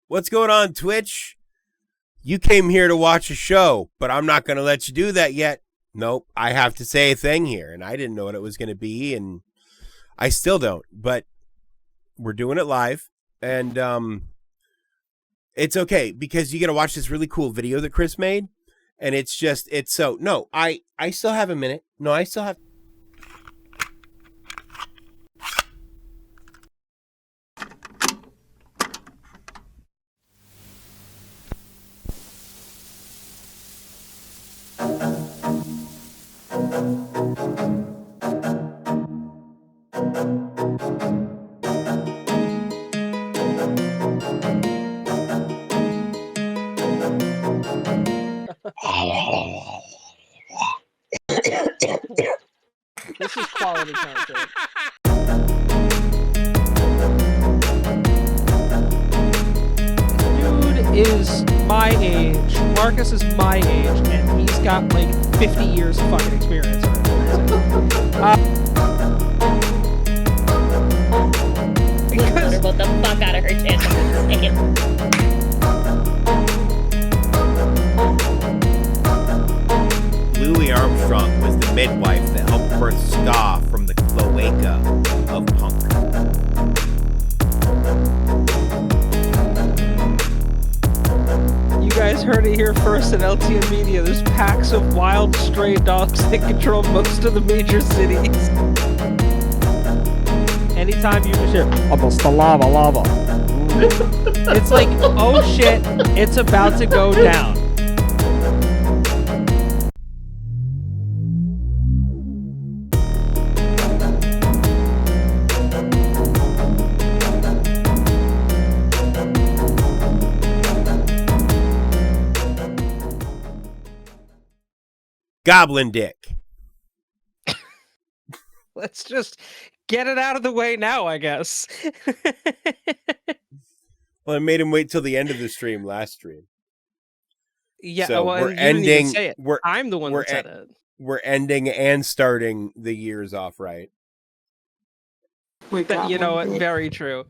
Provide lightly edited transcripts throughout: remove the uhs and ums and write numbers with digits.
What's going on, Twitch? You came here to watch a show, but I'm not going to let you do that yet. Nope, I have to say a thing here, and I didn't know what it was going to be, and I still don't, but we're doing it live, and it's okay, because you got to watch this really cool video that Chris made, and I still have a minute. No, I still have... This is quality content. Dude is my age. Marcus is my age, and he's got like 50 years of fucking experience. Because both the fuck out of her channel. Louis Armstrong was the midwife that helped birth ska from the cloaca of punk. You guys heard it here first at LTN Media. There's packs of wild stray dogs that control most of the major cities. Anytime you just hear, almost the lava. It's like, oh shit, it's about to go down. Goblin Dick. Let's just get it out of the way now, I guess. Well, I made him wait till the end of the stream last stream. Yeah, So well, we're you didn't even ending. say it. I'm the one that said it. We're ending and starting the years off right. You know what? Very true.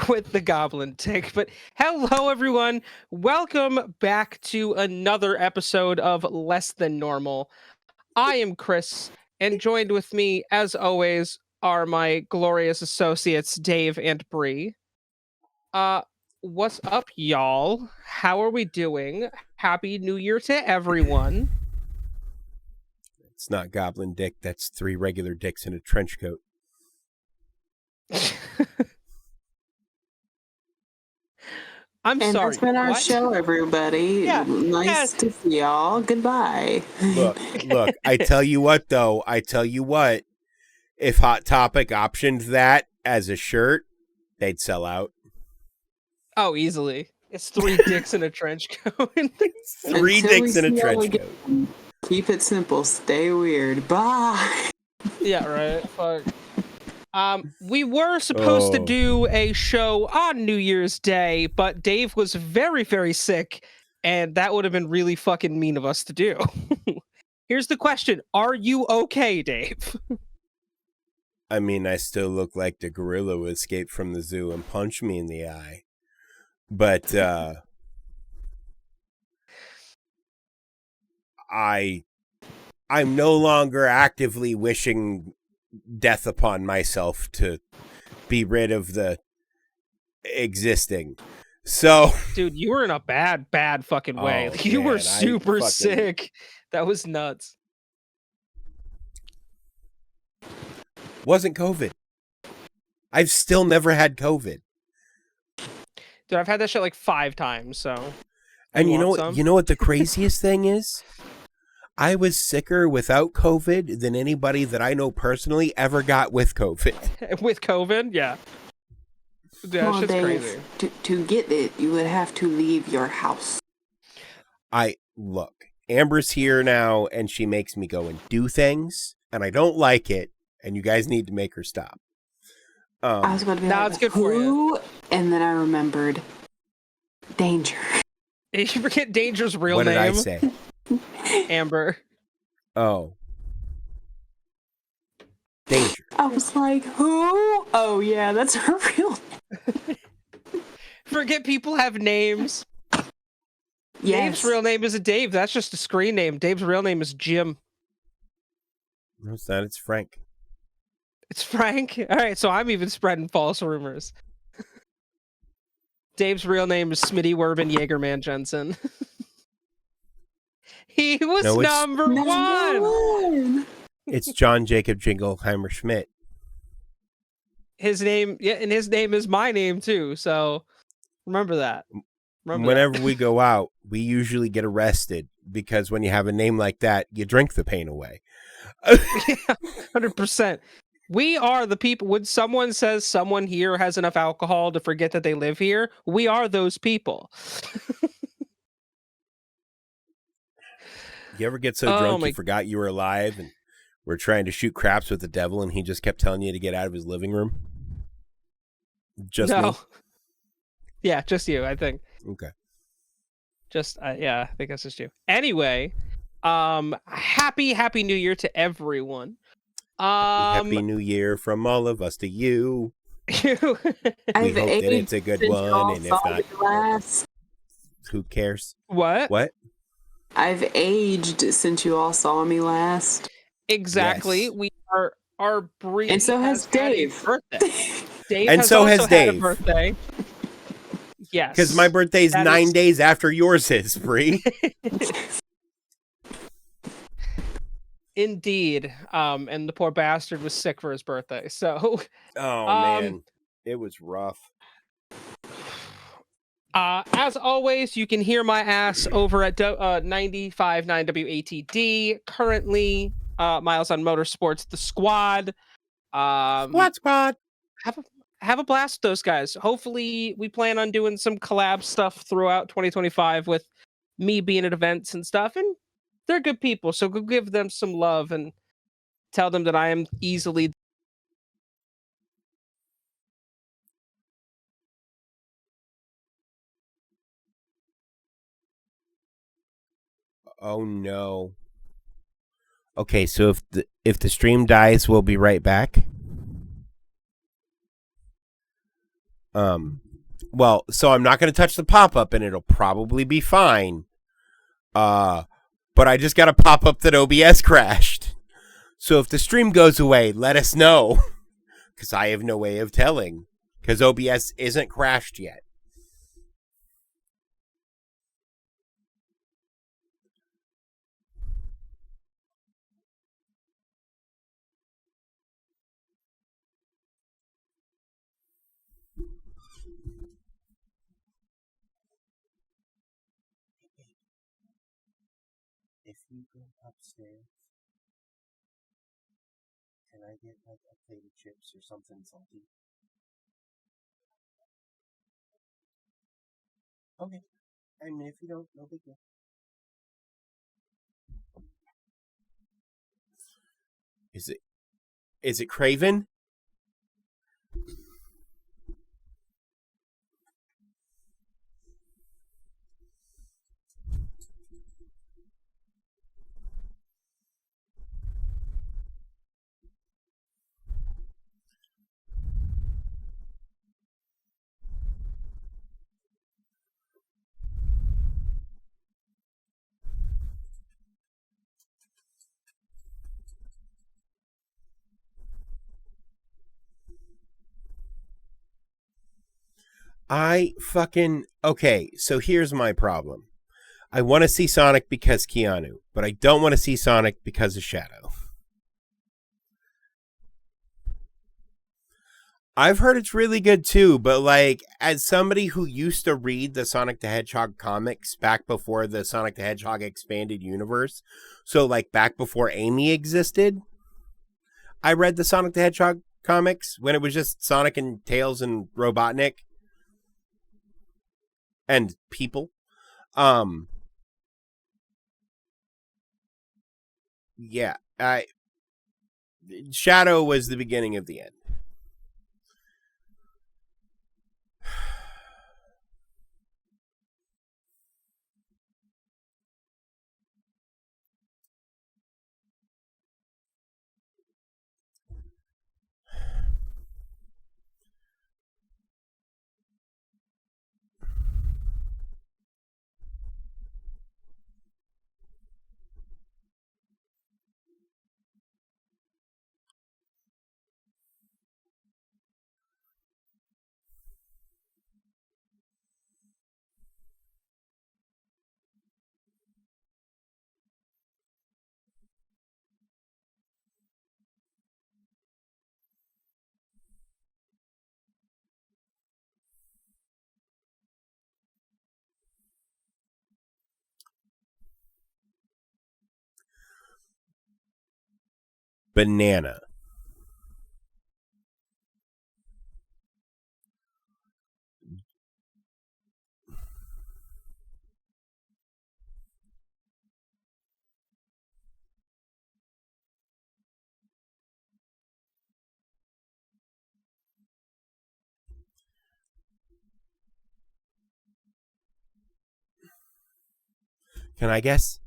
With the goblin tick. But hello, everyone. Welcome back to another episode of Less Than Normal. I am Chris, and joined with me, as always, are my glorious associates, Dave and Bree. What's up, y'all? How are we doing? Happy New Year to everyone. It's not Goblin Dick. That's 3 regular dicks in a trench coat. I'm and sorry. that's been our what? show, everybody. Yeah, Nice to see y'all. Goodbye. Look, I tell you what, if Hot Topic optioned that as a shirt, they'd sell out. Oh, easily. It's 3 dicks in a trench coat. 3 dicks in a trench coat. Keep it simple. Stay weird. Bye. Yeah, right. Fuck. We were supposed to do a show on New Year's Day, but Dave was very, very sick, and that would have been really fucking mean of us to do. Here's the question. Are you okay, Dave? I mean, I still look like the gorilla who escaped from the zoo and punched me in the eye. But, I'm no longer actively wishing death upon myself to be rid of the existing. So, dude, you were in a bad fucking way. You were super sick. That was nuts. Wasn't COVID. I've still never had COVID. Dude, I've had that shit like 5 times, so. And you know what the craziest thing is? I was sicker without COVID than anybody that I know personally ever got with COVID. With COVID? Yeah. That's just crazy. To get it, you would have to leave your house. Look, Amber's here now, and she makes me go and do things, and I don't like it, and you guys need to make her stop. I was going to be it's good for you. And then I remembered Danger. You forget Danger's real name. What did I say? Amber. Oh. Danger. I was like, who? Oh, yeah, that's her real name. Forget people have names. Yes. Dave's real name isn't Dave. That's just a screen name. Dave's real name is Jim. No, it's not. It's Frank. It's Frank. All right, so I'm even spreading false rumors. Dave's real name is Smitty Werben Jaegerman Jensen. He was No, it's- number Number one. one. It's John Jacob Jingleheimer Schmidt. His name, yeah, and his name is my name too. So remember that. Whenever we go out, we usually get arrested because when you have a name like that, you drink the pain away. Yeah, 100%. We are the people. When someone says someone here has enough alcohol to forget that they live here, we are those people. You ever get so Oh drunk my- you forgot you were alive and were trying to shoot craps with the devil and he just kept telling you to get out of his living room? Just no. me? Yeah, just you, I think. Okay. Just yeah, I think that's just you. Anyway, happy New Year to everyone. Happy New Year from all of us to you. We hope that it's a good one, and if not, who cares? What? What? I've aged since you all saw me last. Exactly. Yes. We are our Bree And so has had a Dave. birthday. Dave And has so also has had Dave. a birthday. Yes. Because my birthday's That 9 is- days after yours is, Bree. Indeed. And the poor bastard was sick for his birthday. So Oh, Um, man. It was rough. as always, you can hear my ass over at 95.9 WATD. Currently, Miles on Motorsports, the squad. Squad. Have a blast with those guys. Hopefully, we plan on doing some collab stuff throughout 2025 with me being at events and stuff. And they're good people, so go give them some love and tell them that I am easily. Oh, no. Okay, so if the stream dies, we'll be right back. Well, so I'm not going to touch the pop-up, and it'll probably be fine. But I just got a pop-up that OBS crashed. So if the stream goes away, let us know. Because I have no way of telling. Because OBS isn't crashed yet. If you go upstairs, can I get like a plate of chips or something salty? Okay. I mean, if you don't, no big deal. Is it Craven? Okay, so here's my problem. I want to see Sonic because Keanu, but I don't want to see Sonic because of Shadow. I've heard it's really good too, but like as somebody who used to read the Sonic the Hedgehog comics back before the Sonic the Hedgehog expanded universe, so like back before Amy existed, I read the Sonic the Hedgehog comics when it was just Sonic and Tails and Robotnik and people. Yeah, Shadow was the beginning of the end. banana. Can I guess?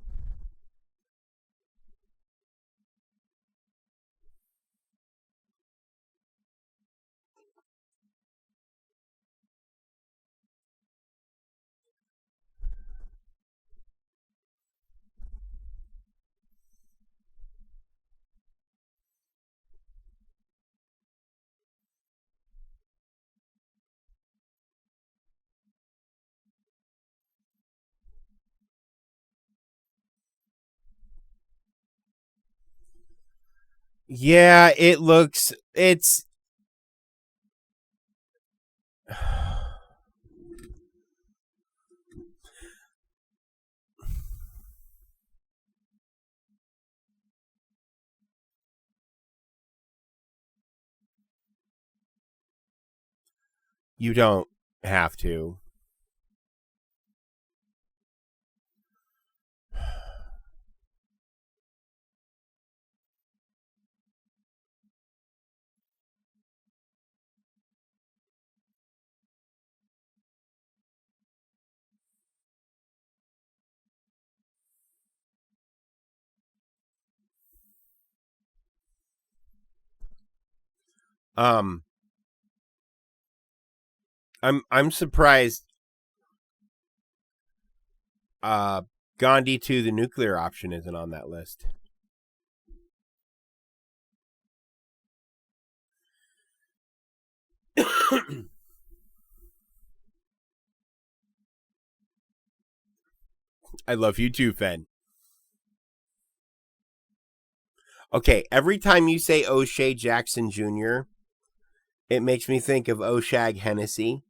Yeah, it looks. It's. You don't have to. Um, I'm surprised. Gandhi 2, the nuclear option, isn't on that list. I love you too, Fen. Okay, every time you say O'Shea Jackson Jr., it makes me think of Oshag Hennessy.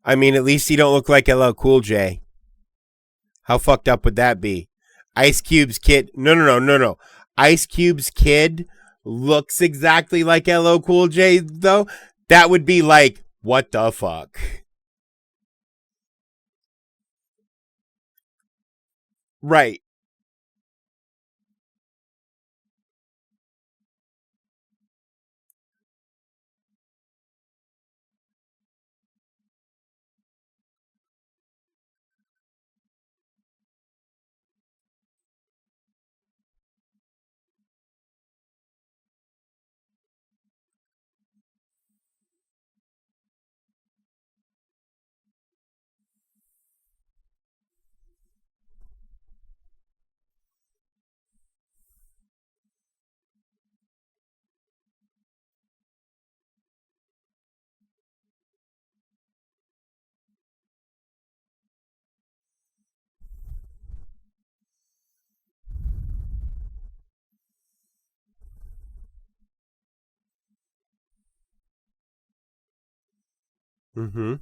I mean, at least he don't look like LL Cool J. How fucked up would that be? Ice Cube's kid. No. Ice Cube's kid looks exactly like LL Cool J, though. That would be like, what the fuck? Right. Mm-hmm.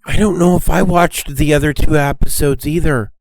I don't know if I watched the other 2 episodes either.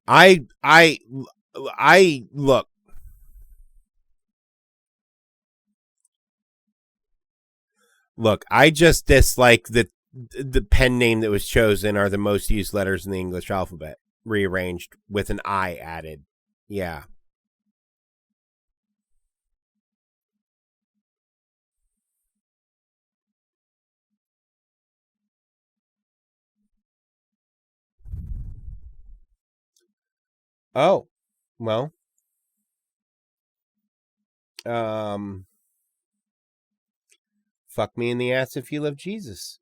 I look. Look, I just dislike the pen name that was chosen are the most used letters in the English alphabet, rearranged with an I added. Yeah. Oh, well. Fuck me in the ass if you love Jesus.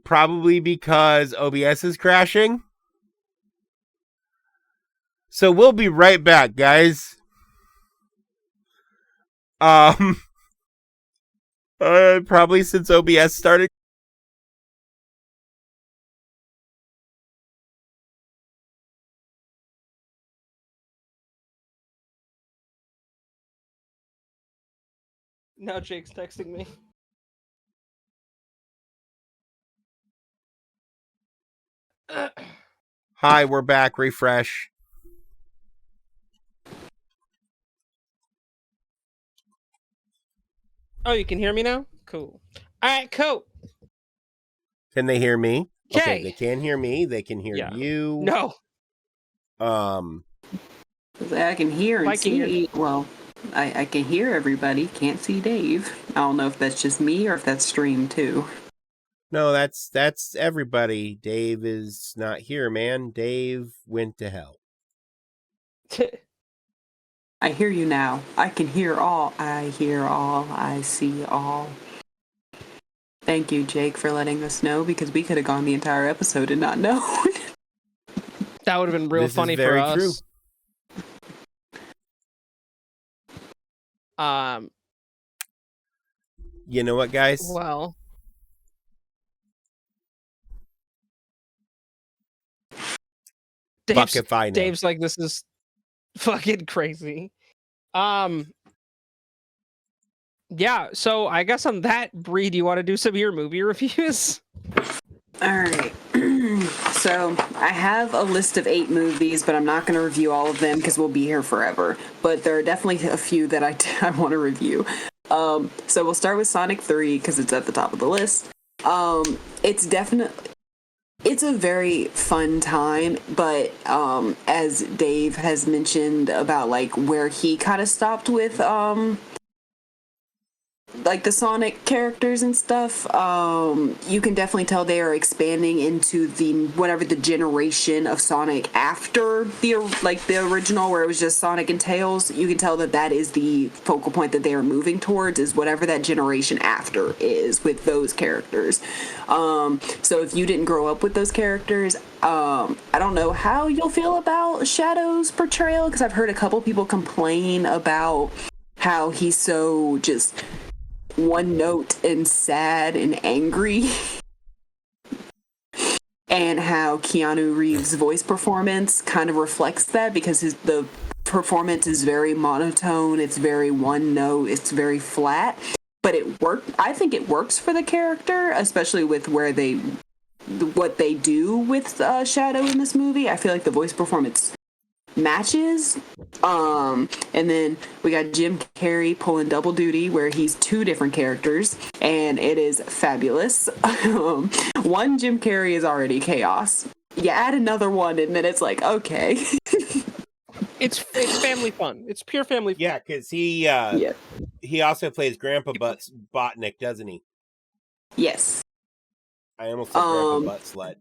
Probably because OBS is crashing. So we'll be right back, guys. Probably since OBS started. Now Jake's texting me. Hi, we're back. Refresh. Oh, you can hear me now? Cool. All right, cool. Can they hear me? Okay. Okay, they can hear me. They can hear you. No. I can hear and see. Well, I can hear everybody. Can't see Dave. I don't know if that's just me or if that's stream too. No, that's everybody. Dave is not here, man. Dave went to hell. I hear you now. I can hear all. I hear all. I see all. Thank you, Jake, for letting us know, because we could have gone the entire episode and not known. That would have been real funny for us. True. You know what, guys? Well, Dave's like, this is fucking crazy. Yeah, so I guess on that, Bree, do you want to do some of your movie reviews? Alright. So, I have a list of 8 movies, but I'm not going to review all of them because we'll be here forever. But there are definitely a few that I want to review. So we'll start with Sonic 3 because it's at the top of the list. It's a very fun time, but as Dave has mentioned about like where he kind of stopped with like the Sonic characters and stuff, you can definitely tell they are expanding into the whatever the generation of Sonic after the original, where it was just Sonic and Tails. You can tell that is the focal point that they are moving towards, is whatever that generation after is with those characters. So if you didn't grow up with those characters, I don't know how you'll feel about Shadow's portrayal, because I've heard a couple people complain about how he's so just one note and sad and angry, and how Keanu Reeves' voice performance kind of reflects that, because the performance is very monotone, it's very one note, it's very flat, but I think it works for the character, especially with what they do with Shadow in this movie. I feel like the voice performance matches. And then we got Jim Carrey pulling double duty where he's 2 different characters, and it is fabulous. One Jim Carrey is already chaos. You add another one and then it's like, okay. It's family fun. It's pure family fun. Yeah, because he also plays Grandpa Botnick, doesn't he? Yes. I almost said Grandpa Butt Slut.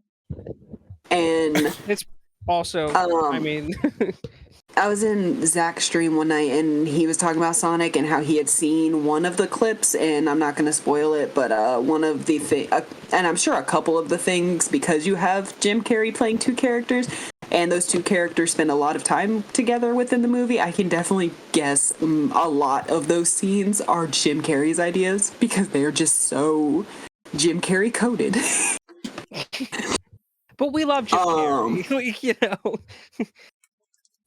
And it's also, I mean, I was in Zach's stream one night and he was talking about Sonic and how he had seen one of the clips, and I'm not going to spoil it, but one of the and I'm sure a couple of the things, because you have Jim Carrey playing 2 characters, and those two characters spend a lot of time together within the movie, I can definitely guess a lot of those scenes are Jim Carrey's ideas because they're just so Jim Carrey coded. But we love Jim Carrey. You know,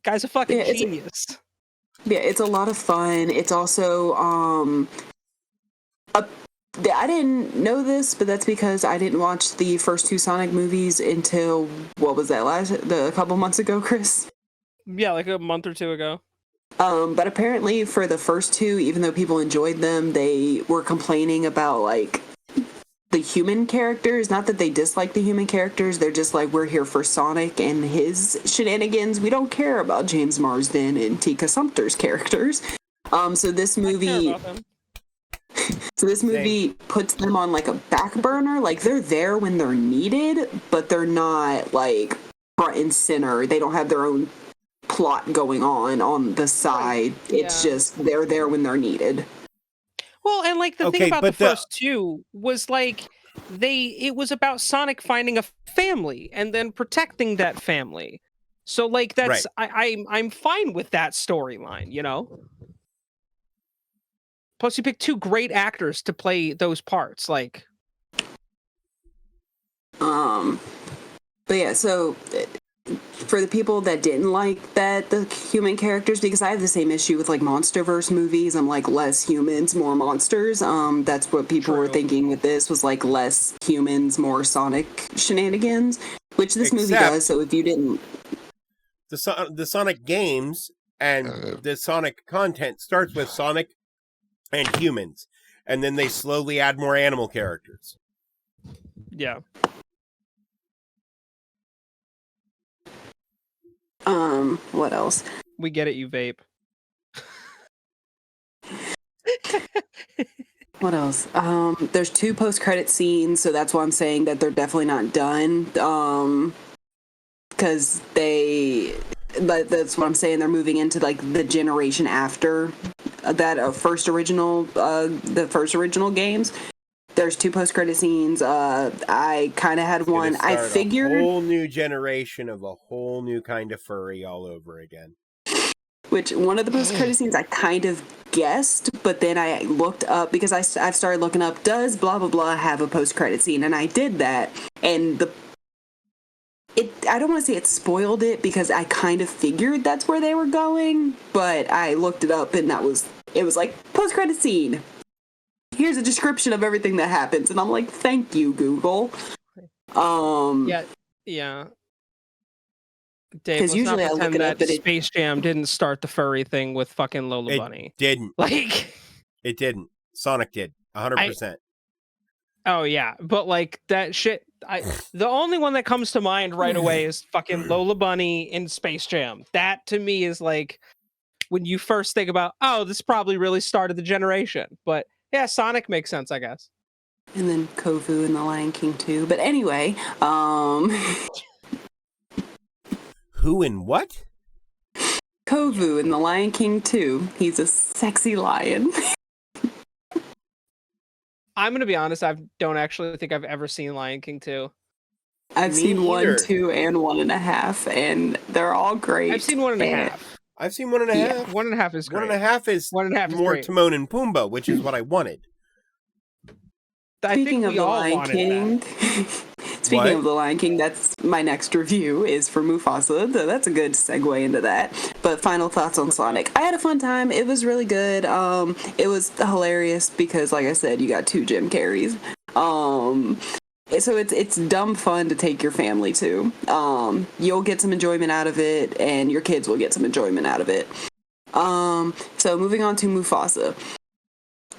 guy's a fucking genius. It's a lot of fun. It's also I didn't know this, but that's because I didn't watch the first two Sonic movies until what was that a couple months ago, Chris? Yeah, like a month or two ago. But apparently for the first two, even though people enjoyed them, they were complaining about like the human characters. Not that they dislike the human characters, they're just like, we're here for Sonic and his shenanigans. We don't care about James Marsden and Tika Sumpter's characters. So this movie puts them on like a back burner. Like they're there when they're needed, but they're not like front and center. They don't have their own plot going on the side. It's just they're there when they're needed. Well, and like the thing about the first two was like it was about Sonic finding a family and then protecting that family. So like that's I'm fine with that storyline, you know? Plus you picked two great actors to play those parts, like but yeah, so for the people that didn't like the human characters, because I have the same issue with like MonsterVerse movies. I'm like less humans, more monsters. That's what people were thinking with this, was like less humans, more Sonic shenanigans, which this movie does. So if you didn't, the Sonic games and the Sonic content starts with Sonic and humans, and then they slowly add more animal characters. Yeah. What else? We get it, you vape. What else? There's two post-credit scenes, so that's why I'm saying that they're definitely not done. Because that's what I'm saying. They're moving into like the generation after that the first original games. There's two post-credit scenes. I kind of had one. I figured a whole new generation of a whole new kind of furry all over again. Which one of the post-credit scenes I kind of guessed, but then I looked up because I've started looking up, does blah blah blah have a post-credit scene? And I did that, and I don't want to say it spoiled it because I kind of figured that's where they were going, but I looked it up and it was like post-credit scene. Here's a description of everything that happens, and I'm like, thank you, Google. Yeah. Dave, let's usually not I look pretend it up, that but Space Jam didn't start the furry thing with fucking Lola Bunny. It didn't. Like, it didn't. Sonic did. 100%. Oh yeah, but like that shit. The only one that comes to mind right away is fucking Lola Bunny in Space Jam. That to me is like when you first think about, oh, this probably really started the generation. But yeah, Sonic makes sense, I guess. And then Kovu in The Lion King too. But anyway, Who and what? Kovu in The Lion King 2. He's a sexy lion. I'm gonna be honest, I don't actually think I've ever seen Lion King 2. I've seen 1, 2, and 1.5, and they're all great. I've seen 1.5. I've seen 1.5. Yeah, 1.5 is great. 1.5 is 1.5 is more great. Timon and Pumbaa, which is what I wanted. Speaking of The Lion King, speaking of The Lion King, that's my next review is for Mufasa. So that's a good segue into that. But final thoughts on Sonic. I had a fun time. It was really good. It was hilarious because, like I said, you got two Jim Carreys. So it's dumb fun to take your family to. You'll get some enjoyment out of it, and your kids will get some enjoyment out of it. So moving on to Mufasa.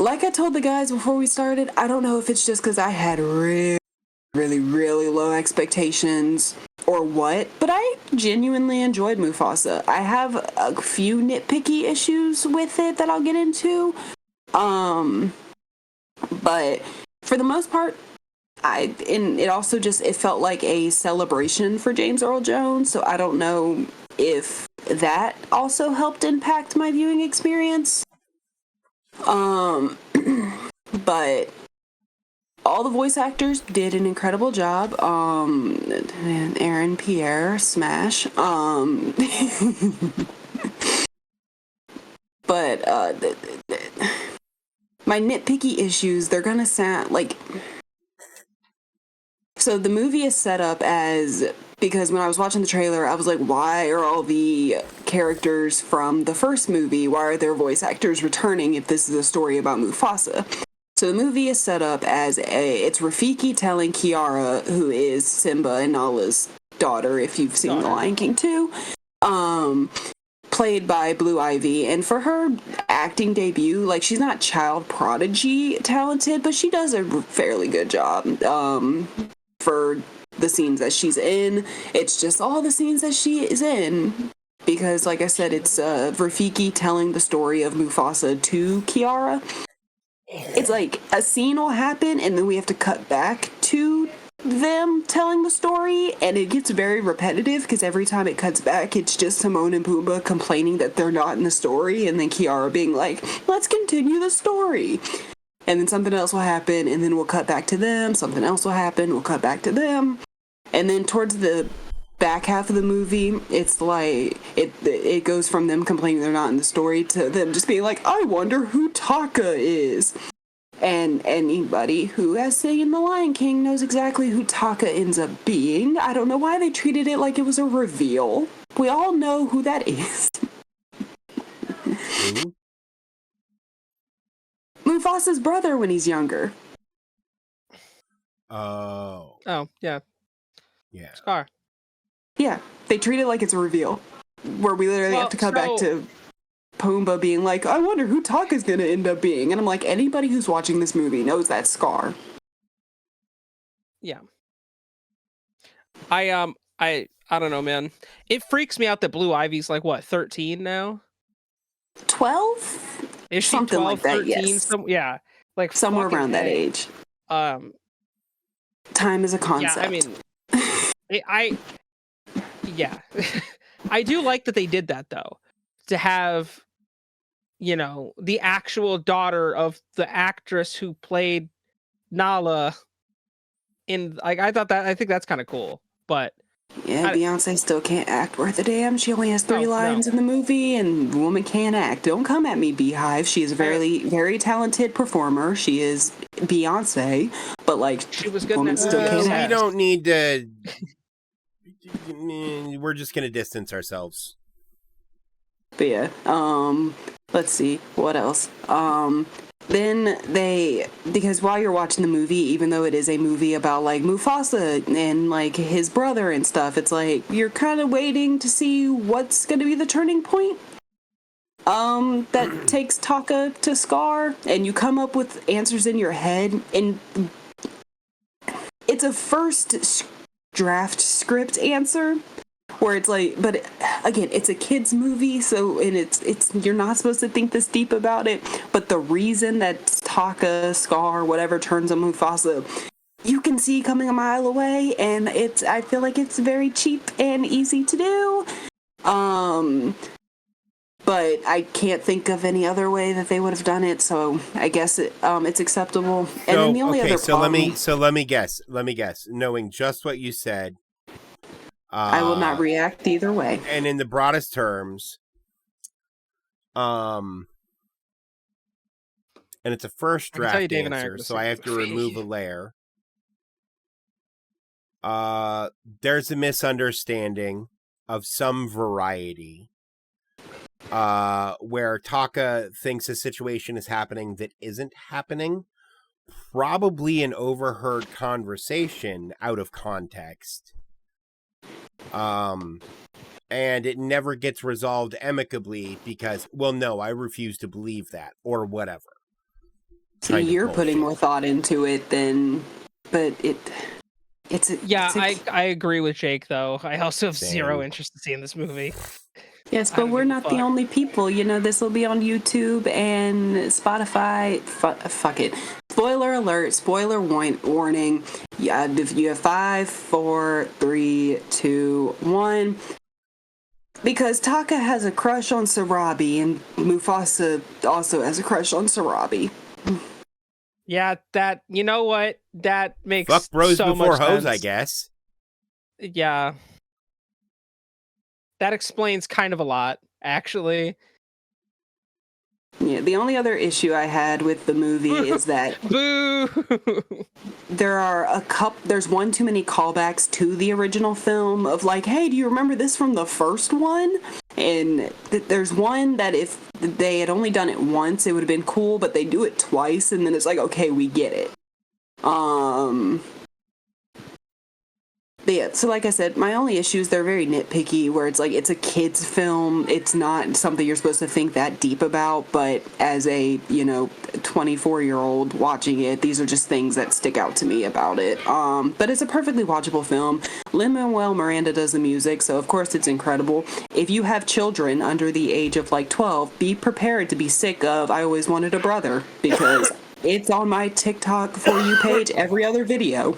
Like I told the guys before we started, I don't know if it's just because I had really, really, really low expectations or what, but I genuinely enjoyed Mufasa. I have a few nitpicky issues with it that I'll get into. But for the most part, it felt like a celebration for James Earl Jones, so I don't know if that also helped impact my viewing experience. But all the voice actors did an incredible job. Aaron Pierre, smash. But my nitpicky issues, they're gonna sound like. So the movie is set up as, because when I was watching the trailer, I was like, why are all the characters from the first movie, why are their voice actors returning if this is a story about Mufasa? So the movie is set up as it's Rafiki telling Kiara, who is Simba and Nala's daughter, if you've seen The Lion King too, played by Blue Ivy. And for her acting debut, like, she's not child prodigy talented, but she does a fairly good job. For the scenes that she's in, it's just all the scenes that she is in, because like I said, it's Rafiki telling the story of Mufasa to Kiara. It's like a scene will happen and then we have to cut back to them telling the story, and it gets very repetitive because every time it cuts back, it's just Timon and Pumbaa complaining that they're not in the story, and then Kiara being like, let's continue the story. And then something else will happen, and then we'll cut back to them. Something else will happen, we'll cut back to them. And then towards the back half of the movie, it's like, it goes from them complaining they're not in the story to them just being like, I wonder who Taka is. And anybody who has seen The Lion King knows exactly who Taka ends up being. I don't know why they treated it like it was a reveal. We all know who that is. Who? Mufasa's brother when he's younger. Oh. Oh, yeah. Yeah. Scar. Yeah, they treat it like it's a reveal. Where we literally have to cut back to Pumbaa being like, I wonder who Taka's gonna end up being. And I'm like, anybody who's watching this movie knows that Scar. Yeah. I don't know, man. It freaks me out that Blue Ivy's like, what, 13 now? 12? Is she Something 12, like that, 13? yes. Yeah. Like Somewhere around that age. Time is a concept. Yeah, I mean, yeah. I do like that they did that, though. To have, you know, the actual daughter of the actress who played Nala in, like, I think that's kind of cool. But yeah, Beyonce still can't act worth a damn. She only has 3 lines in the movie, and the woman can't act. Don't come at me, Beehive. She is a very, very talented performer. She is Beyonce, but like, she was good. Woman still can't act. We don't need to. We're just gonna distance ourselves. But yeah, let's see what else. Then because while you're watching the movie, even though it is a movie about like Mufasa and like his brother and stuff, it's like you're kind of waiting to see what's going to be the turning point that takes Taka to Scar, and you come up with answers in your head, and it's a first draft script answer where it's like, but again, it's a kid's movie, so, and it's you're not supposed to think this deep about it, but the reason that Taka, Scar, whatever turns on Mufasa, you can see coming a mile away, and I feel like it's very cheap and easy to do. But I can't think of any other way that they would have done it, so I guess it's acceptable. And then the only other problem, let me guess. Knowing just what you said, I will not react either way. And in the broadest terms, and it's a first draft answer, so I have to remove a layer. There's a misunderstanding of some variety, where Taka thinks a situation is happening that isn't happening. Probably an overheard conversation out of context. And it never gets resolved amicably because, well, no, I refuse to believe that, or whatever. See, you're putting more thought into it than, but I agree with Jake, though. I also have zero interest in seeing this movie. Yes, but we're not the only people. You know, this will be on YouTube and Spotify. Fuck it. Spoiler alert, spoiler warning. Yeah, if you have 5, 4, 3, 2, 1. Because Taka has a crush on Sarabi, and Mufasa also has a crush on Sarabi. Yeah, you know what? That makes Fuck bros so before much hoes, sense. I guess. Yeah. That explains kind of a lot, actually. Yeah, the only other issue I had with the movie is that Boo! there's one too many callbacks to the original film of like, hey, do you remember this from the first one? And there's one that if they had only done it once, it would have been cool, but they do it twice, and then it's like, okay, we get it. But yeah, so like I said, my only issue is they're very nitpicky, where it's like, it's a kid's film. It's not something you're supposed to think that deep about, but as a, 24-year-old watching it, these are just things that stick out to me about it. But it's a perfectly watchable film. Lin-Manuel Miranda does the music, so of course it's incredible. If you have children under the age of like 12, be prepared to be sick of I Always Wanted a Brother, because it's on my TikTok For You page every other video.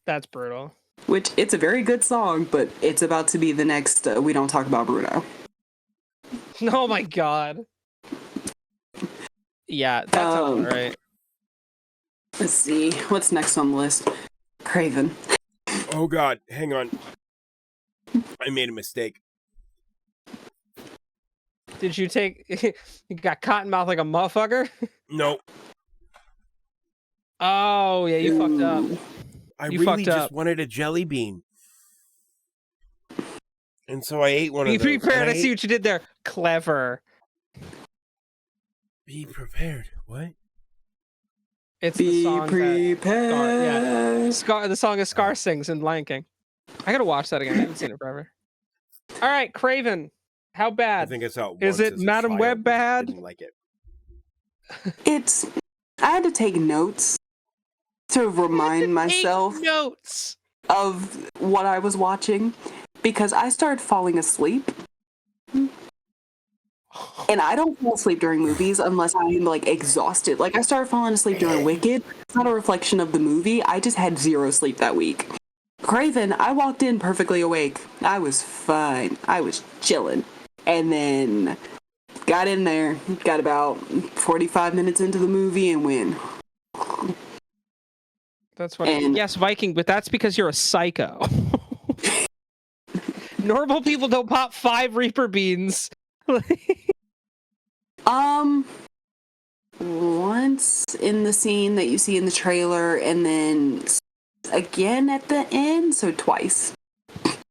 That's brutal. Which, it's a very good song, but it's about to be the next We Don't Talk About Bruno. Oh my god. Yeah, that sounds right. Let's see. What's next on the list? Craven. Oh god, hang on. I made a mistake. Did you take... you got cotton mouth like a motherfucker? Nope. Oh, yeah, you fucked up. I You really fucked just up. wanted a jelly bean. And so I ate one Be of those. prepared. I see what you did there. Clever. Be prepared. What? It's the song prepared. the song that Scar sings in Lion King. I gotta watch that again. I haven't seen it forever. All right, Craven. How I bad? think I saw it Is once it as a Madam child, Web but bad? Didn't like it. I had to take notes to remind myself Take notes. of what I was watching, because I started falling asleep. And I don't fall asleep during movies unless I'm like exhausted. Like, I started falling asleep during Wicked. It's not a reflection of the movie. I just had zero sleep that week. Craven, I walked in perfectly awake. I was fine. I was chilling. And then got in there, got about 45 minutes into the movie and went. That's what. Yes, Viking, but that's because you're a psycho. Normal people don't pop 5 Reaper beans. Once in the scene that you see in the trailer, and then again at the end, so twice.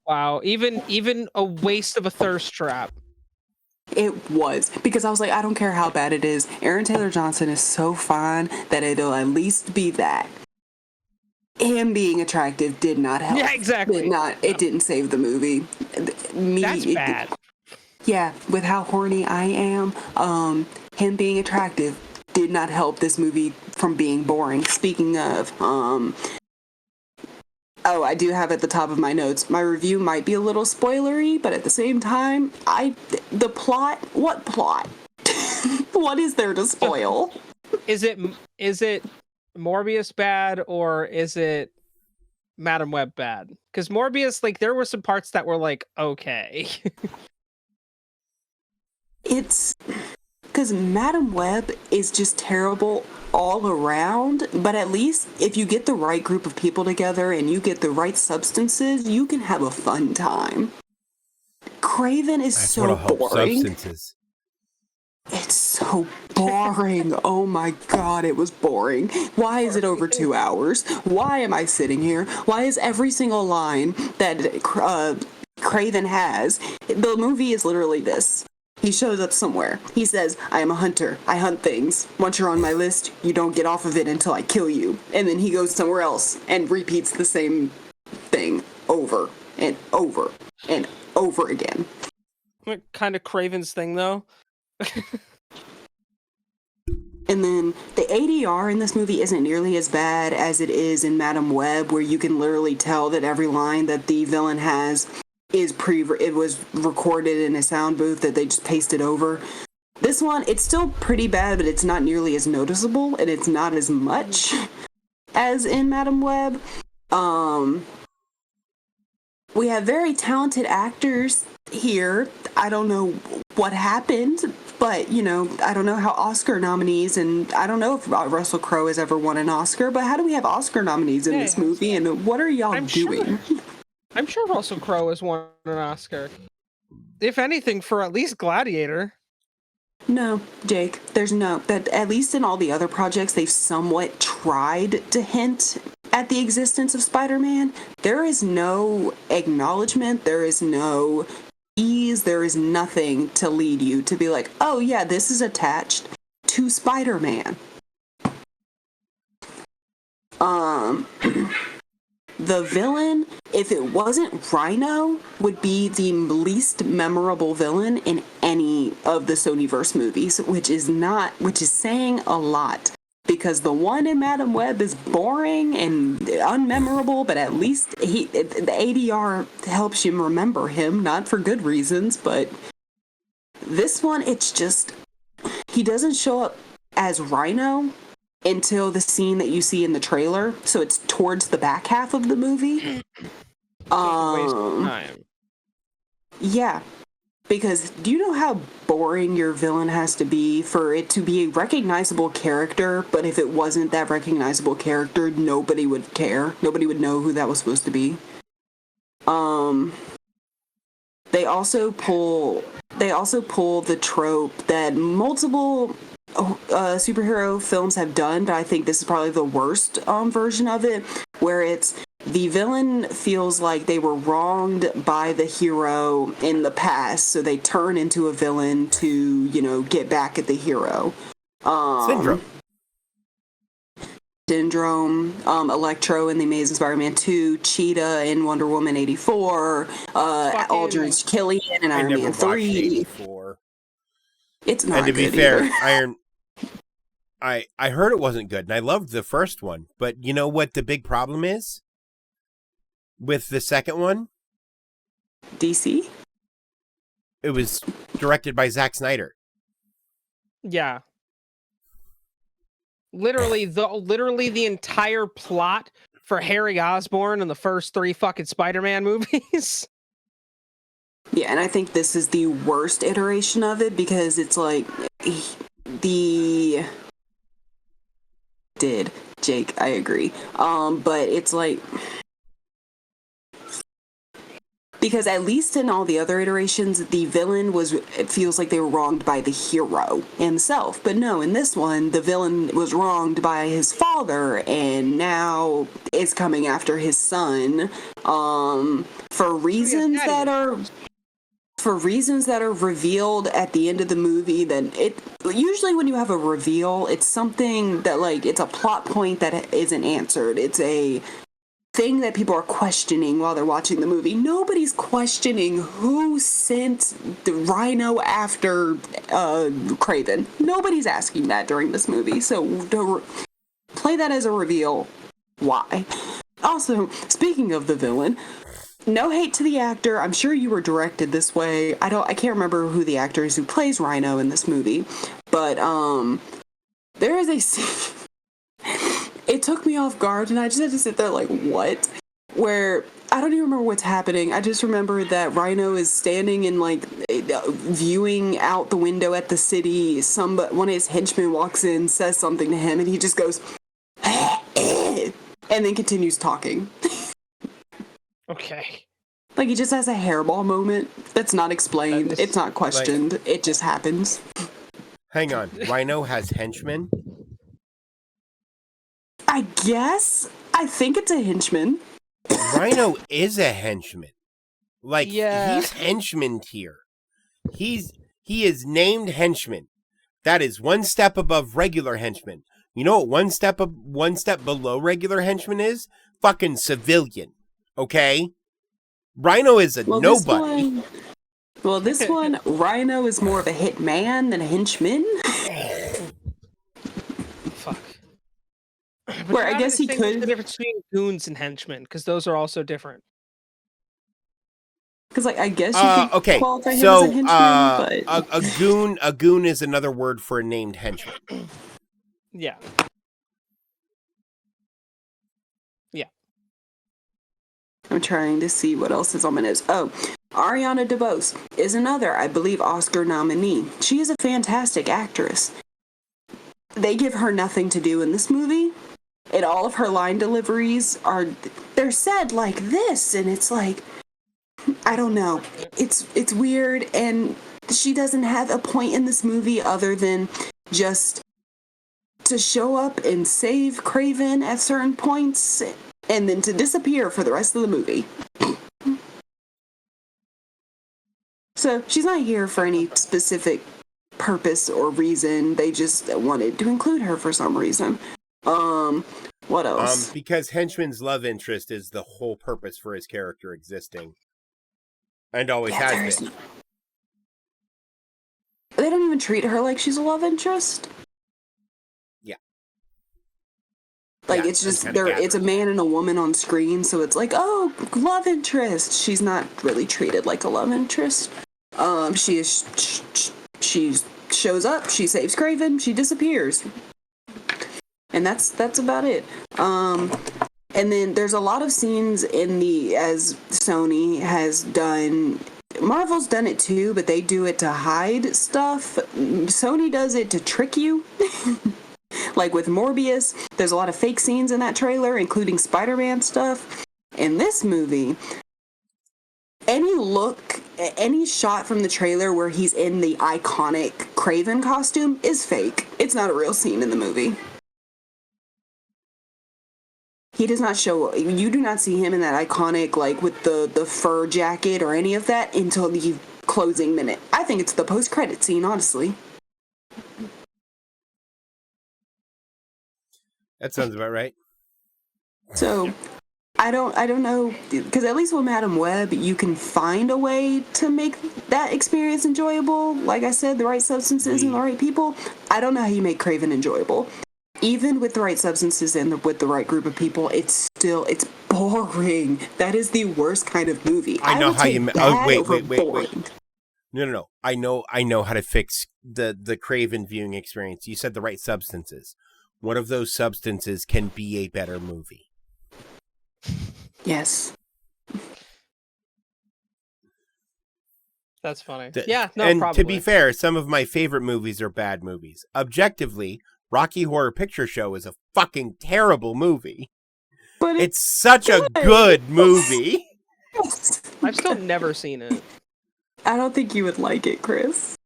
Wow, even a waste of a thirst trap. It was, because I was like, I don't care how bad it is. Aaron Taylor Johnson is so fine that it'll at least be that. Him being attractive did not help. Yeah, exactly. It didn't save the movie. That's bad. Yeah, with how horny I am, him being attractive did not help this movie from being boring. Speaking of, I do have at the top of my notes, my review might be a little spoilery, but at the same time, what plot? What is there to spoil? Is it Morbius bad, or is it Madam Web bad? Because Morbius, like, there were some parts that were like, okay. It's because Madam Web is just terrible all around, but at least if you get the right group of people together and you get the right substances, you can have a fun time. Craven is so boring. Substances. It's so boring. Oh my god, it was boring. Why is it over 2 hours? Why am I sitting here? Why is every single line that Craven has, the movie is literally this. He shows up somewhere. He says, I am a hunter. I hunt things. Once you're on my list, you don't get off of it until I kill you. And then he goes somewhere else and repeats the same thing over and over and over again. What kind of Craven's thing, though? And then the ADR in this movie isn't nearly as bad as it is in Madam Web, where you can literally tell that every line that the villain has it was recorded in a sound booth that they just pasted over. This one, it's still pretty bad, but it's not nearly as noticeable, and it's not as much as in Madam Web. We have very talented actors here. I don't know what happened. But, you know, I don't know how Oscar nominees, and I don't know if Russell Crowe has ever won an Oscar, but how do we have Oscar nominees in this movie, and what are y'all doing? I'm sure Russell Crowe has won an Oscar. If anything, for at least Gladiator. No, Jake, there's no, that at least in all the other projects, they've somewhat tried to hint at the existence of Spider-Man. There is no acknowledgement, there is no ease, there is nothing to lead you to be like, oh yeah, this is attached to Spider-Man. The villain, if it wasn't Rhino, would be the least memorable villain in any of the Sonyverse movies, which is saying a lot. Because the one in Madam Web is boring and unmemorable, but at least the ADR helps you remember him, not for good reasons, but this one, it's just, he doesn't show up as Rhino until the scene that you see in the trailer, so it's towards the back half of the movie. Waste of time. Yeah, because do you know how boring your villain has to be for it to be a recognizable character, but if it wasn't that recognizable character, nobody would care. Nobody would know who that was supposed to be. They also pull the trope that multiple superhero films have done, but I think this is probably the worst version of it, where it's the villain feels like they were wronged by the hero in the past, so they turn into a villain to, you know, get back at the hero. Syndrome, Electro in The Amazing Spider-Man 2, Cheetah in Wonder Woman 84, Aldrich Killian in Iron Man 3. It's not. And to be good fair, either. I heard it wasn't good, and I loved the first one. But you know what the big problem is with the second one? DC? It was directed by Zack Snyder. Yeah. Literally the entire plot for Harry Osborn in the first 3 fucking Spider-Man movies. Yeah, and I think this is the worst iteration of it because it's like Jake, I agree. But it's like, because at least in all the other iterations, the villain it feels like they were wronged by the hero himself. But no, in this one, the villain was wronged by his father and now is coming after his son, for reasons that are revealed at the end of the movie. Then usually when you have a reveal, it's something that, like, it's a plot point that isn't answered. It's a thing that people are questioning while they're watching the movie. Nobody's questioning who sent the Rhino after Craven. Nobody's asking that during this movie. So to play that as a reveal, why? Also, speaking of the villain, no hate to the actor. I'm sure you were directed this way. I can't remember who the actor is who plays Rhino in this movie, but there is a scene. It took me off guard, and I just had to sit there like, what? Where I don't even remember what's happening. I just remember that Rhino is standing and, like, viewing out the window at the city. One of his henchmen walks in, says something to him, and he just goes, and then continues talking. Okay. Like, he just has a hairball moment that's not explained. It's not questioned. It just happens. Hang on. Rhino has henchmen? I guess. I think it's a henchman. Rhino is a henchman. Like, yeah. He's henchman tier. He is named henchman. That is one step above regular henchman. You know what one step below regular henchman is? Fucking civilian. Okay? Rhino is a nobody. This one, Rhino is more of a hitman than a henchman. Fuck. Where I guess he could. The difference between goons and henchmen, because those are also different. Because, like, I guess you could qualify him as a henchman, but a goon is another word for a named henchman. Yeah. Yeah. I'm trying to see what else is on my notes. Oh, Ariana DeBose is another, I believe, Oscar nominee. She is a fantastic actress. They give her nothing to do in this movie, and all of her line deliveries they're said like this, and it's like, I don't know. It's weird, and she doesn't have a point in this movie other than just to show up and save Craven at certain points, and then to disappear for the rest of the movie. So she's not here for any specific purpose or reason. They just wanted to include her for some reason. What else? Because Henchman's love interest is the whole purpose for his character existing. And always has been. They don't even treat her like she's a love interest. Yeah. Like, it's just, it's a man and a woman on screen, so it's like, oh, love interest. She's not really treated like a love interest. She shows up, she saves Craven, she disappears. And that's about it. And then there's a lot of scenes as Sony has done, Marvel's done it too, but they do it to hide stuff. Sony does it to trick you. Like with Morbius, there's a lot of fake scenes in that trailer, including Spider-Man stuff. In this movie, any shot from the trailer where he's in the iconic Craven costume is fake. It's not a real scene in the movie. He does not show, you do not see him in that iconic, like, with the fur jacket or any of that until the closing minute. I think it's the post-credit scene, honestly. That sounds about right. So, I don't know, because at least with Madam Web, you can find a way to make that experience enjoyable. Like I said, the right substances and the right people. I don't know how you make Craven enjoyable. Even with the right substances and with the right group of people, it's boring. That is the worst kind of movie. I know how you. Oh, wait. Boring. No. I know how to fix the Craven viewing experience. You said the right substances. One of those substances can be a better movie. Yes. That's funny. No probably. To be fair, some of my favorite movies are bad movies. Objectively, Rocky Horror Picture Show is a fucking terrible movie. But it's such a good movie. I've still never seen it. I don't think you would like it, Chris.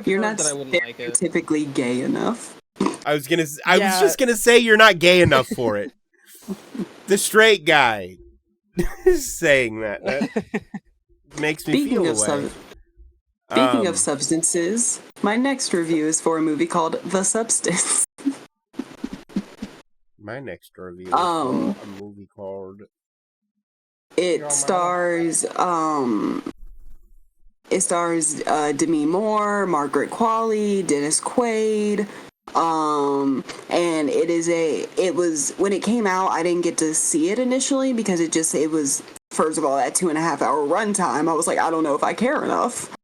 You're not that I wouldn't like it. Typically gay enough. I was just gonna say you're not gay enough for it. The straight guy is saying that. That makes me feel away. Speaking of substances, my next review is for a movie called The Substance. My next review is for a movie called... It stars Demi Moore, Margaret Qualley, Dennis Quaid, and it was when it came out, I didn't get to see it initially because it was, first of all, that 2.5 hour runtime. I was like, I don't know if I care enough.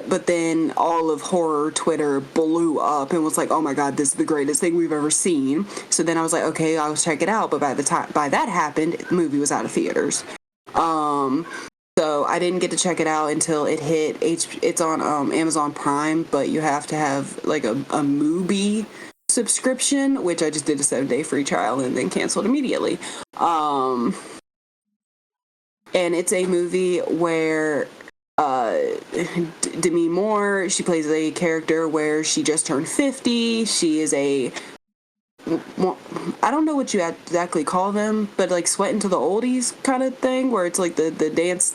But then all of horror Twitter blew up and was like, oh my god, this is the greatest thing we've ever seen. So then I was like, okay, I'll check it out. But by that happened, the movie was out of theaters. So I didn't get to check it out until it hit it's on Amazon Prime, but you have to have like a Mubi subscription, which I just did a 7-day free trial and then canceled immediately. And it's a movie where Demi Moore, she plays a character where she just turned 50. She is I don't know what you exactly call them, but like sweat into the oldies kind of thing, where it's like the dance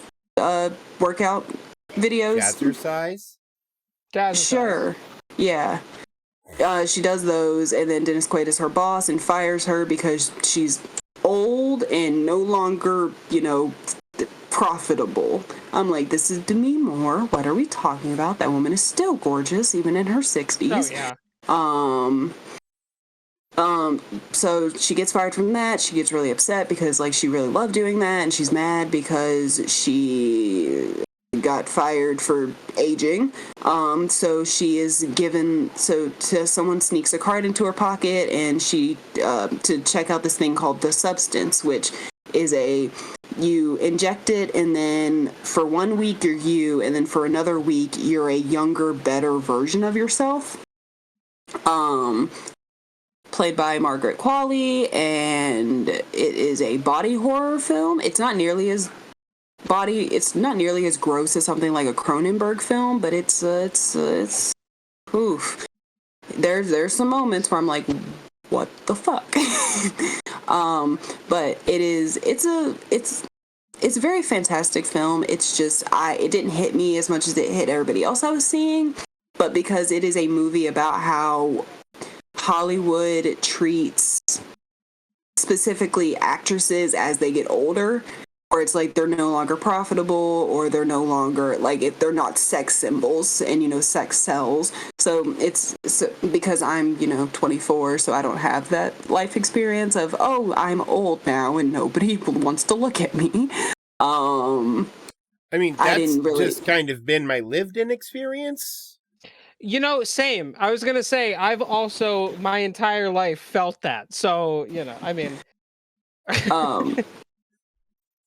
workout videos. Jazzercise? Sure. Yeah. She does those, and then Dennis Quaid is her boss and fires her because she's old and no longer, profitable. I'm like, this is Demi Moore. What are we talking about? That woman is still gorgeous, even in her 60s. Oh, yeah. So she gets fired from that. She gets really upset because, like, she really loved doing that, and she's mad because she got fired for aging. So she is someone sneaks a card into her pocket, and she to check out this thing called The Substance, which is you inject it, and then for 1 week you're you, and then for another week you're a younger, better version of yourself. Played by Margaret Qualley, and it is a body horror film. It's not nearly as gross as something like a Cronenberg film, but it's oof. There's some moments where I'm like, what the fuck? But it's a very fantastic film. It's just it didn't hit me as much as it hit everybody else I was seeing, but because it is a movie about how Hollywood treats specifically actresses as they get older, or it's like they're no longer profitable, or they're no longer like, if they're not sex symbols, and sex sells. So it's because I'm 24, so I don't have that life experience of, oh, I'm old now and nobody wants to look at me. I mean, that's I didn't really just kind of been my lived-in experience. Same. I was gonna say, I've also my entire life felt that. So, I mean.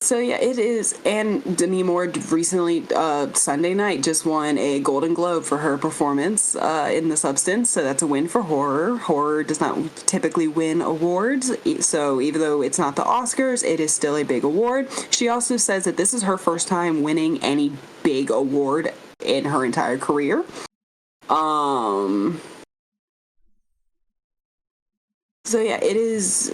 So yeah, it is. And Demi Moore recently, Sunday night, just won a Golden Globe for her performance in The Substance. So that's a win for horror. Horror does not typically win awards. So even though it's not the Oscars, it is still a big award. She also says that this is her first time winning any big award in her entire career. So yeah, it is.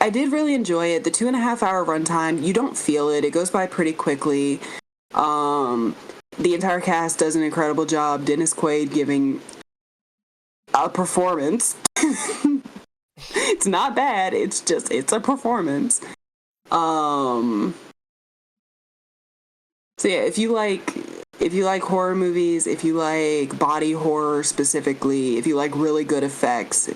I did really enjoy it. The 2.5 hour runtime, you don't feel it. It goes by pretty quickly. The entire cast does an incredible job. Dennis Quaid giving a performance. It's not bad. It's a performance. So yeah, if you like horror movies, if you like body horror specifically, if you like really good effects,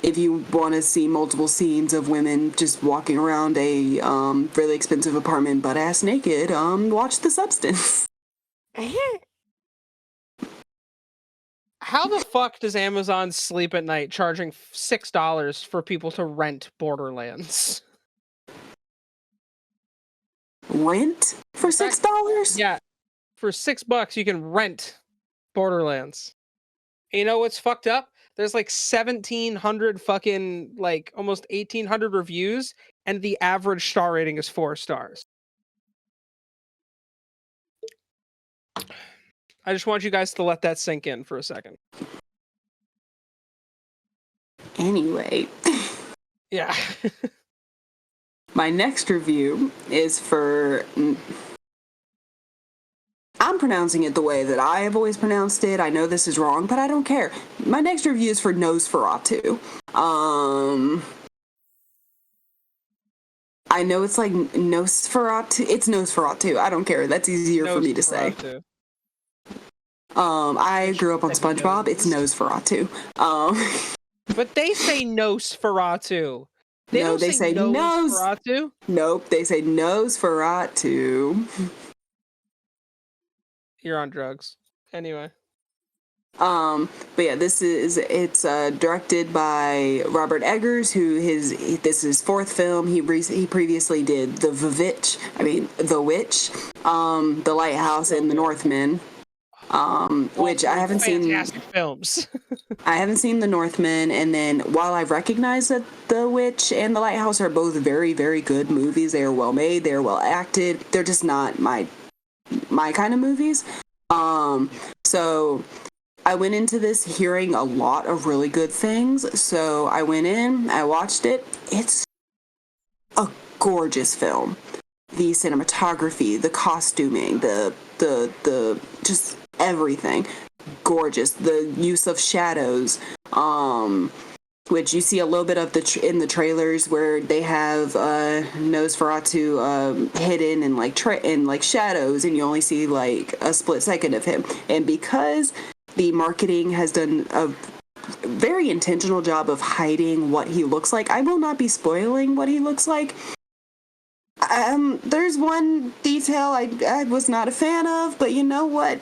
if you want to see multiple scenes of women just walking around a really expensive apartment butt-ass naked, watch The Substance. How the fuck does Amazon sleep at night charging $6 for people to rent Borderlands? Rent for $6? Yeah. For $6 you can rent Borderlands. And you know what's fucked up? There's like 1,700 fucking, like, almost 1,800 reviews, and the average star rating is 4 stars. I just want you guys to let that sink in for a second. Anyway. Yeah. My next review is for... I'm pronouncing it the way that I have always pronounced it. I know this is wrong, but I don't care. My next review is for Nosferatu. I know it's like Nosferatu. It's Nosferatu. I don't care. That's easier for me to say. I grew up on SpongeBob. It's Nosferatu. But they say Nosferatu. They say Nosferatu. Nope, they say Nosferatu. You're on drugs. Anyway. But yeah, it's directed by Robert Eggers, this is his fourth film. He previously did The Witch, The Lighthouse, and The Northman. Which I haven't seen. Fantastic films. I haven't seen The Northman, and then while I recognize that The Witch and The Lighthouse are both very, very good movies, they are well made, they are well acted. They're just not my kind of movies. So I went into this hearing a lot of really good things. So I went in, I watched it. It's a gorgeous film. The cinematography, the costuming, the just everything. Gorgeous. The use of shadows, which you see a little bit of in the trailers where they have Nosferatu hidden in like shadows, and you only see like a split second of him. And because the marketing has done a very intentional job of hiding what he looks like, I will not be spoiling what he looks like. There's one detail I was not a fan of, but you know what?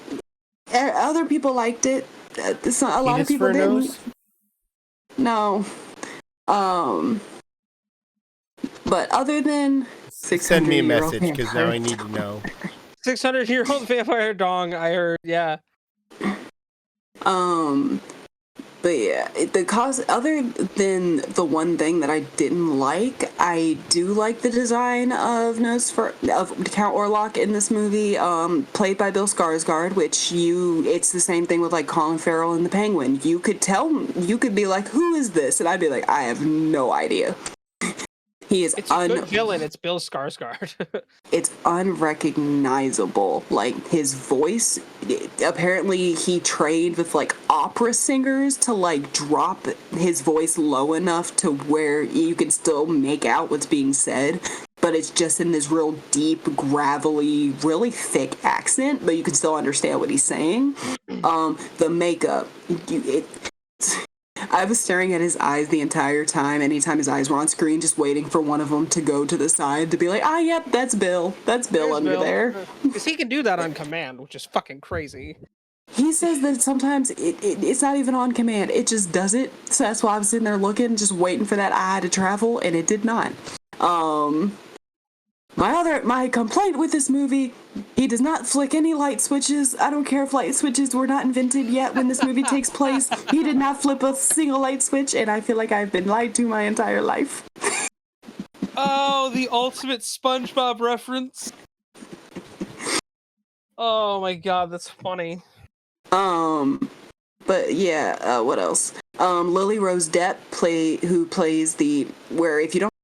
Other people liked it. A lot of people didn't. No. But other than Send me a 600-year-old message because now I vampire need to know. 600-year-old vampire dong. I heard. Yeah. But yeah, other than the one thing that I didn't like, I do like the design of Count Orlok in this movie, played by Bill Skarsgård, it's the same thing with like Colin Farrell and the Penguin. You could be like, who is this? And I'd be like, I have no idea. He is It's a good villain. It's Bill Skarsgård. It's unrecognizable. Like his voice, apparently he trained with like opera singers to like drop his voice low enough to where you can still make out what's being said, but it's just in this real deep, gravelly, really thick accent, but you can still understand what he's saying. The makeup, I was staring at his eyes the entire time, anytime his eyes were on screen, just waiting for one of them to go to the side to be like, yep, that's Bill. That's Bill under there. Because he can do that on command, which is fucking crazy. He says that sometimes it's not even on command. It just does it. So that's why I was sitting there just waiting for that eye to travel, and it did not. My complaint with this movie, he does not flick any light switches. I don't care if light switches were not invented yet when this movie takes place. He did not flip a single light switch, and I feel like I've been lied to my entire life. Oh, the ultimate SpongeBob reference. Oh my god, that's funny. But yeah, what else? Lily Rose Depp who plays if you don't